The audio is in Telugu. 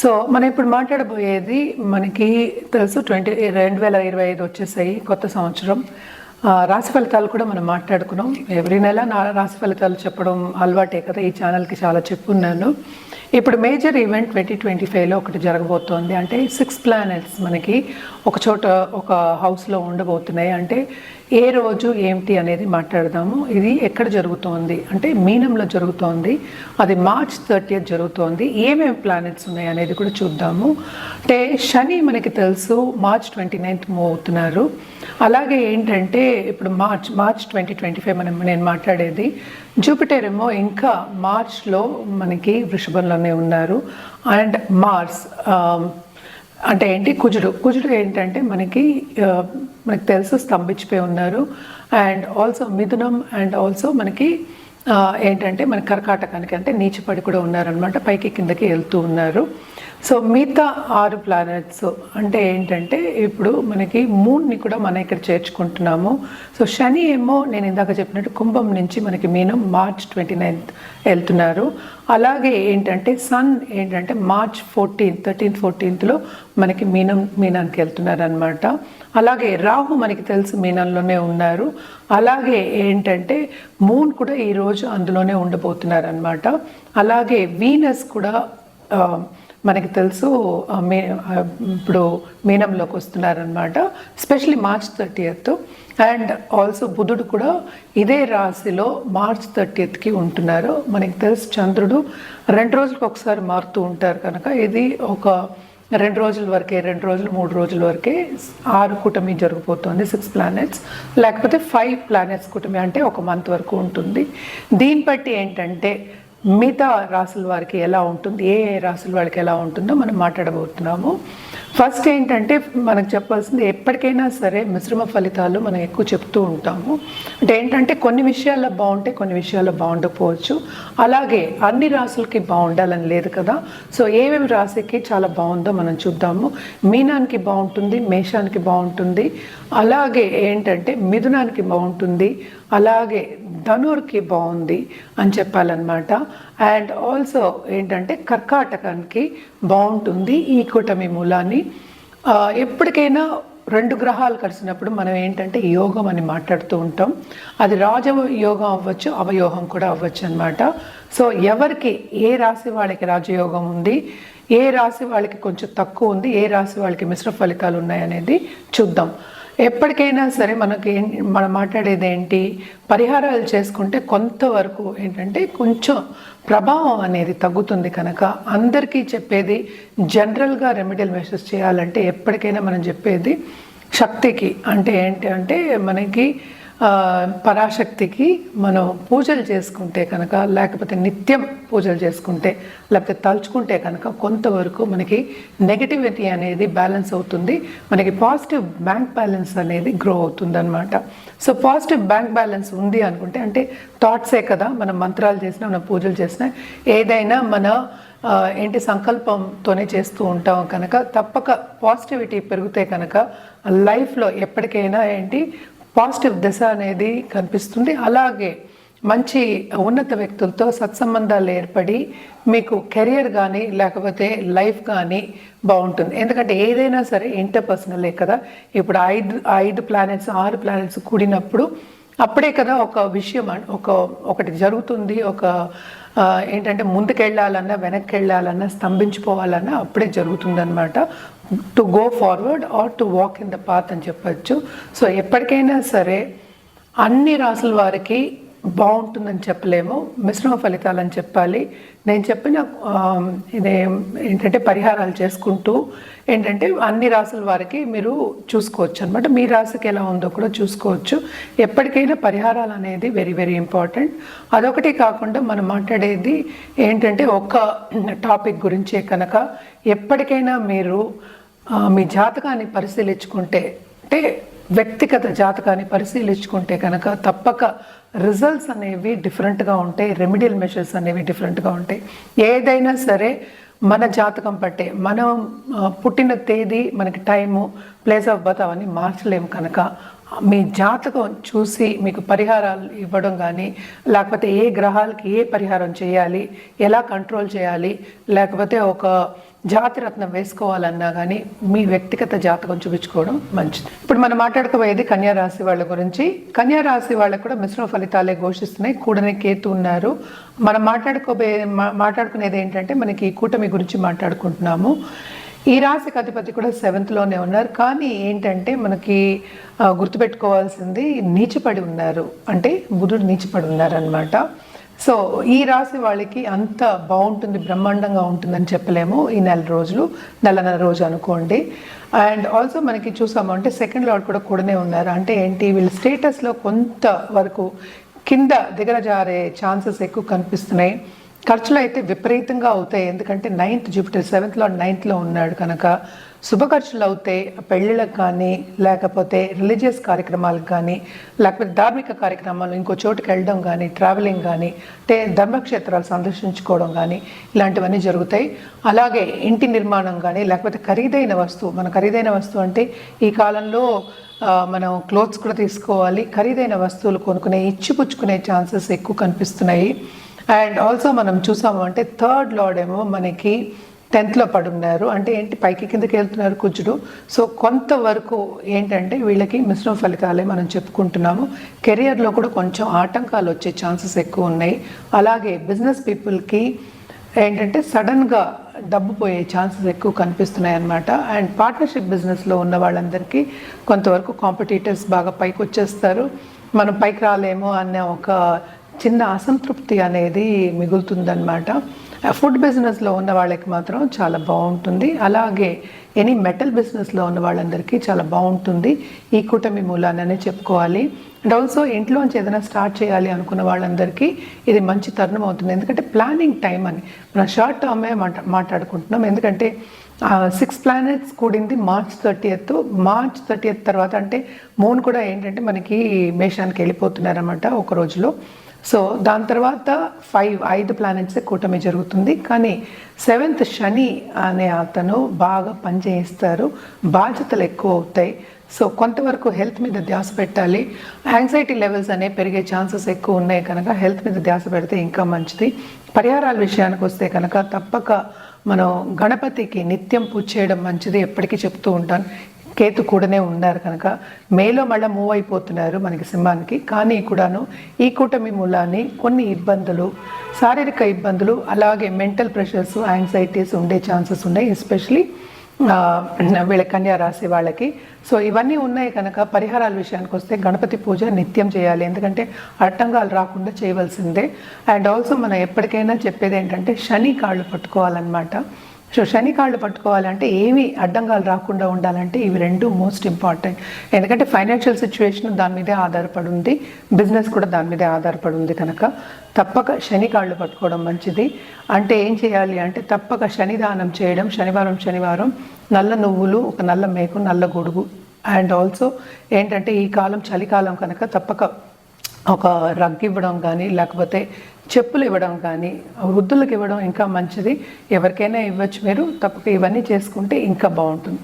సో మనం ఇప్పుడు మాట్లాడబోయేది మనకి తెలుసు 2025 వచ్చేసాయి, కొత్త సంవత్సరం. రాశి ఫలితాలు కూడా మనం మాట్లాడుకున్నాం. ఎవ్రీ నెల నా రాశి ఫలితాలు చెప్పడం అలవాటే కదా, ఈ ఛానల్కి చాలా చెప్పున్నాను. ఇప్పుడు మేజర్ ఈవెంట్ 2025లో ఒకటి జరగబోతోంది. అంటే 6 ప్లానెట్స్ మనకి ఒక చోట ఒక హౌస్లో ఉండబోతున్నాయి. అంటే ఏ రోజు ఏమిటి అనేది మాట్లాడదాము. ఇది ఎక్కడ జరుగుతోంది అంటే మీనంలో జరుగుతోంది. అది March 30th జరుగుతోంది. ఏమేమి ప్లానెట్స్ ఉన్నాయి అనేది కూడా చూద్దాము. అంటే శని మనకి తెలుసు March 29th మూవ్ అవుతున్నారు. అలాగే ఏంటంటే ఇప్పుడు మార్చ్ 2025 నేను మాట్లాడేది. జూపిటర్ ఏమో ఇంకా మార్చ్లో మనకి వృషభంలోనే ఉన్నారు. అండ్ మార్స్ అంటే ఏంటి, కుజుడు ఏంటంటే మనకి తెలుసు స్తంభించిపోయి ఉన్నారు. And also Mithunam and also మనకి ఏంటంటే మన కర్కాటకానికి అంటే నీచపడి కూడా ఉన్నారనమాట, పైకి కిందకి వెళ్తూ ఉన్నారు. సో మిగతా 6 ప్లానెట్స్ అంటే ఏంటంటే ఇప్పుడు మనకి మూన్ని కూడా మనం ఇక్కడ చేర్చుకుంటున్నాము. సో శని ఏమో నేను ఇందాక చెప్పినట్టు కుంభం నుంచి మనకి మీనం March 29th వెళ్తున్నారు. అలాగే ఏంటంటే సన్ ఏంటంటే March 13th 14thలో మనకి మీనానికి వెళ్తున్నారు అనమాట. అలాగే రాహు మనకి తెలుసు మీనంలోనే ఉన్నారు. అలాగే ఏంటంటే మూన్ కూడా ఈరోజు అందులోనే ఉండబోతున్నారు అనమాట. అలాగే వీనస్ కూడా మనకి తెలుసు ఇప్పుడు మీనంలోకి వస్తున్నారనమాట, especially March 30th. And also బుధుడు కూడా ఇదే రాశిలో March 30th ఉంటున్నారు. మనకి తెలుసు చంద్రుడు 2 రోజులకు ఒకసారి మారుతూ ఉంటారు కనుక ఇది ఒక 2 రోజుల వరకే, 2 రోజులు 3 రోజుల వరకే 6 కూటమి జరిగిపోతుంది. 6 ప్లానెట్స్ లేకపోతే 5 ప్లానెట్స్ కూటమి అంటే ఒక మంత్ వరకు ఉంటుంది. దీన్ని బట్టి ఏంటంటే మిగతా రాసుల వారికి ఎలా ఉంటుంది, ఏ రాసుల వాళ్ళకి ఎలా ఉంటుందో మనం మాట్లాడబోతున్నాము. ఫస్ట్ ఏంటంటే మనకు చెప్పాల్సింది, ఎప్పటికైనా సరే మిశ్రమ ఫలితాలు మనం ఎక్కువ చెప్తూ ఉంటాము. అంటే ఏంటంటే కొన్ని విషయాల్లో బాగుంటే కొన్ని విషయాల్లో బాగుండకపోవచ్చు. అలాగే అన్ని రాసులకి బాగుండాలని లేదు కదా. సో ఏమేమి రాశికి చాలా బాగుందో మనం చూద్దాము. మీనానికి బాగుంటుంది, మేషానికి బాగుంటుంది, అలాగే ఏంటంటే మిథునానికి బాగుంటుంది, అలాగే ధనుర్కి బాగుంది అని చెప్పాలన్నమాట. అండ్ ఆల్సో ఏంటంటే కర్కాటకానికి బాగుంటుంది ఈ కూటమి మూలాన్ని. ఎప్పటికైనా 2 గ్రహాలు కలిసినప్పుడు మనం ఏంటంటే యోగం అని మాట్లాడుతూ ఉంటాం. అది రాజయోగం అవ్వచ్చు, అవయోగం కూడా అవ్వచ్చు అనమాట. సో ఎవరికి ఏ రాశి వాళ్ళకి రాజయోగం ఉంది, ఏ రాశి వాళ్ళకి కొంచెం తక్కువ ఉంది, ఏ రాశి వాళ్ళకి మిశ్రమ ఫలితాలు ఉన్నాయనేది చూద్దాం. ఎప్పటికైనా సరే మనం మాట్లాడేది ఏంటి, పరిహారాలు చేసుకుంటే కొంతవరకు ఏంటంటే కొంచెం ప్రభావం అనేది తగ్గుతుంది. కనుక అందరికీ చెప్పేది జనరల్గా రెమెడియల్ మెషర్స్ చేయాలంటే ఎప్పటికైనా మనం చెప్పేది శక్తికి, అంటే ఏంటి అంటే మనకి పరాశక్తికి మనం పూజలు చేసుకుంటే కనుక, లేకపోతే నిత్యం పూజలు చేసుకుంటే, లేకపోతే తలుచుకుంటే కనుక కొంతవరకు మనకి నెగటివిటీ అనేది బ్యాలెన్స్ అవుతుంది, మనకి పాజిటివ్ బ్యాంక్ బ్యాలెన్స్ అనేది గ్రో అవుతుంది అనమాట. సో పాజిటివ్ బ్యాంక్ బ్యాలెన్స్ ఉంది అనుకుంటే, అంటే థాట్సే కదా, మనం మంత్రాలు చేసినా మనం పూజలు చేసినా ఏదైనా మన ఏంటి సంకల్పంతోనే చేస్తూ ఉంటాం కనుక తప్పక పాజిటివిటీ పెరిగితే కనుక లైఫ్లో ఎప్పటికైనా ఏంటి పాజిటివ్ దశ అనేది కనిపిస్తుంది. అలాగే మంచి ఉన్నత వ్యక్తులతో సత్సంబంధాలు ఏర్పడి మీకు కెరియర్ కానీ లేకపోతే లైఫ్ కానీ బాగుంటుంది. ఎందుకంటే ఏదైనా సరే ఇంటర్పర్సనలే కదా. ఇప్పుడు 5 ప్లానెట్స్ 6 ప్లానెట్స్ కూడినప్పుడు అప్పుడే కదా ఒక విషయం ఒకటి జరుగుతుంది. ఒక ఏంటంటే ముందుకెళ్ళాలన్నా వెనక్కి వెళ్ళాలన్నా స్తంభించిపోవాలన్నా అప్పుడే జరుగుతుందన్నమాట. To go forward are to walk in the path అని చెప్పచ్చు. సో ఎప్పటికైనా సరే అన్ని రాసుల వారికి బాగుంటుందని చెప్పలేము, మిశ్రమ ఫలితాలని చెప్పాలి. నేను చెప్పిన ఇదే ఏంటంటే పరిహారాలు చేసుకుంటూ ఏంటంటే అన్ని రాసుల వారికి మీరు చూసుకోవచ్చు అనమాట. మీ రాశికి ఎలా ఉందో కూడా చూసుకోవచ్చు. ఎప్పటికైనా పరిహారాలు అనేది వెరీ వెరీ ఇంపార్టెంట్. అదొకటి కాకుండా మనం మాట్లాడేది ఏంటంటే ఒక టాపిక్ గురించే కనుక ఎప్పటికైనా మీరు మీ జాతకాన్ని పరిశీలించుకుంటే, అంటే వ్యక్తిగత జాతకాన్ని పరిశీలించుకుంటే కనుక తప్పక రిజల్ట్స్ అనేవి డిఫరెంట్గా ఉంటాయి, రెమెడియల్ మెషర్స్ అనేవి డిఫరెంట్గా ఉంటాయి. ఏదైనా సరే మన జాతకం పట్టే, మనం పుట్టిన తేదీ, మనకి టైము, ప్లేస్ ఆఫ్ బర్త్ అవన్నీ మార్చలేము కనుక మీ జాతకం చూసి మీకు పరిహారాలు ఇవ్వడం కానీ, లేకపోతే ఏ గ్రహాలకి ఏ పరిహారం చేయాలి, ఎలా కంట్రోల్ చేయాలి, లేకపోతే ఒక జాతిరత్నం వేసుకోవాలన్నా కానీ మీ వ్యక్తిగత జాతకం చూపించుకోవడం మంచిది. ఇప్పుడు మనం మాట్లాడుకోబోయేది కన్యా రాశి వాళ్ళ గురించి. కన్యా రాశి వాళ్ళకు కూడా మిశ్రమ ఫలితాలే ఘోషిస్తున్నాయి. కూడని కేతు ఉన్నారు. మనం మాట్లాడుకునేది ఏంటంటే మనకి ఈ కూటమి గురించి మాట్లాడుకుంటున్నాము. ఈ రాశికి అధిపతి కూడా 7th ఉన్నారు. కానీ ఏంటంటే మనకి గుర్తుపెట్టుకోవాల్సింది నీచపడి ఉన్నారు, అంటే బుధుడు నీచపడి ఉన్నారు అనమాట. సో ఈ రాశి వాళ్ళకి అంత బాగుంటుంది, బ్రహ్మాండంగా ఉంటుందని చెప్పలేము. ఈ నెలన్నర రోజు అనుకోండి. అండ్ ఆల్సో మనకి చూసాము అంటే 2nd లార్డ్ కూడా కూడానే ఉన్నారు. అంటే ఏంటి, వీళ్ళ స్టేటస్లో కొంత వరకు కింద దిగజారే ఛాన్సెస్ ఎక్కువ కనిపిస్తున్నాయి. ఖర్చులు అయితే విపరీతంగా అవుతాయి, ఎందుకంటే 9th Jupiter 7th lord 9th ఉన్నాడు కనుక శుభ ఖర్చులు అవుతాయి. పెళ్ళిళ్ళకి కానీ, లేకపోతే రిలీజియస్ కార్యక్రమాలకు కానీ, లేకపోతే ధార్మిక కార్యక్రమాలు ఇంకో చోటుకి వెళ్ళడం కానీ, ట్రావెలింగ్ కానీ, అంటే ధర్మక్షేత్రాలు సందర్శించుకోవడం కానీ ఇలాంటివన్నీ జరుగుతాయి. అలాగే ఇంటి నిర్మాణం కానీ, లేకపోతే ఖరీదైన వస్తువు అంటే ఈ కాలంలో మనం క్లోత్స్ కూడా తీసుకోవాలి. ఖరీదైన వస్తువులు కొనుక్కునే ఇచ్చిపుచ్చుకునే ఛాన్సెస్ ఎక్కువ కనిపిస్తున్నాయి. అండ్ ఆల్సో మనం చూసాము అంటే 3rd లార్డ్ ఏమో మనకి 10th పడున్నారు. అంటే ఏంటి, పైకి కిందకి వెళ్తున్నారు కుజుడు. సో కొంతవరకు ఏంటంటే వీళ్ళకి మిశ్రమ ఫలితాలే మనం చెప్పుకుంటున్నాము. కెరియర్లో కూడా కొంచెం ఆటంకాలు వచ్చే ఛాన్సెస్ ఎక్కువ ఉన్నాయి. అలాగే బిజినెస్ పీపుల్కి ఏంటంటే సడన్గా డబ్బు పోయే ఛాన్సెస్ ఎక్కువ కనిపిస్తున్నాయి అన్నమాట. అండ్ పార్ట్నర్షిప్ బిజినెస్లో ఉన్న వాళ్ళందరికీ కొంతవరకు కాంపిటీటర్స్ బాగా పైకి వచ్చేస్తారు. మనం పైకి రాలేమో అన్న ఒక చిన్న అసంతృప్తి అనేది మిగులుతుందన్నమాట. ఫుడ్ బిజినెస్లో ఉన్న వాళ్ళకి మాత్రం చాలా బాగుంటుంది. అలాగే ఎనీ మెటల్ బిజినెస్లో ఉన్న వాళ్ళందరికీ చాలా బాగుంటుంది ఈ కూటమి మూలాననే చెప్పుకోవాలి. అండ్ ఆల్సో ఇంట్లోంచి ఏదైనా స్టార్ట్ చేయాలి అనుకున్న వాళ్ళందరికీ ఇది మంచి తరుణం అవుతుంది. ఎందుకంటే ప్లానింగ్ టైం అని మనం షార్ట్ టర్మే మాట్లాడుకుంటున్నాం. ఎందుకంటే 6 ప్లానెట్స్ కూడింది March 30th తర్వాత. అంటే మూన్ కూడా ఏంటంటే మనకి మేషానికి వెళ్ళిపోతున్నారన్నమాట ఒక రోజులో. సో దాని తర్వాత 5 ప్లానెట్స్ కూటమి జరుగుతుంది. కానీ 7th శని అనే అతను బాగా పనిచేయిస్తారు, బాధ్యతలు ఎక్కువ అవుతాయి. సో కొంతవరకు హెల్త్ మీద ధ్యాస పెట్టాలి. యాంగ్జైటీ లెవెల్స్ అనేవి పెరిగే ఛాన్సెస్ ఎక్కువ ఉన్నాయి కనుక హెల్త్ మీద ధ్యాస పెడితే ఇంకా మంచిది. పరిహారాల విషయానికి వస్తే కనుక తప్పక మనం గణపతికి నిత్యం పూజ చేయడం మంచిది, ఎప్పటికీ చెప్తూ ఉంటాను. కేతు కూడానే ఉన్నారు కనుక మేలో మళ్ళీ మూవ్ అయిపోతున్నారు మనకి సింహానికి. కానీ కూడాను ఈ కూటమి మూలాన్ని కొన్ని ఇబ్బందులు, శారీరక ఇబ్బందులు, అలాగే మెంటల్ ప్రెషర్స్, యాంగ్జైటీస్ ఉండే ఛాన్సెస్ ఉన్నాయి, ఎస్పెషలీ వీళ్ళ కన్యా రాశి వాళ్ళకి. సో ఇవన్నీ ఉన్నాయి కనుక పరిహారాల విషయానికి వస్తే గణపతి పూజ నిత్యం చేయాలి, ఎందుకంటే అడ్డంగాలు రాకుండా చేయవలసిందే. అండ్ ఆల్సో మనం ఎప్పటికైనా చెప్పేది ఏంటంటే శని కాళ్ళు పట్టుకోవాలన్నమాట. సో శని కాళ్ళు పట్టుకోవాలంటే ఏమి అడ్డంగాలు రాకుండా ఉండాలంటే ఇవి 2 మోస్ట్ ఇంపార్టెంట్. ఎందుకంటే ఫైనాన్షియల్ సిచ్యువేషన్ దాని మీదే ఆధారపడి ఉంది, బిజినెస్ కూడా దాని మీదే ఆధారపడి ఉంది కనుక తప్పక శని కాళ్ళు పట్టుకోవడం మంచిది. అంటే ఏం చేయాలి అంటే తప్పక శనిదానం చేయడం, శనివారం నల్ల నువ్వులు, ఒక నల్ల మేకు, నల్ల గొడుగు. అండ్ ఆల్సో ఏంటంటే ఈ కాలం చలికాలం కనుక తప్పక ఒక రగ్ ఇవ్వడం కానీ, లేకపోతే చెప్పులు ఇవ్వడం కానీ, వృద్ధులకు ఇవ్వడం ఇంకా మంచిది. ఎవరికైనా ఇవ్వచ్చు మీరు. తప్పక ఇవన్నీ చేసుకుంటే ఇంకా బాగుంటుంది.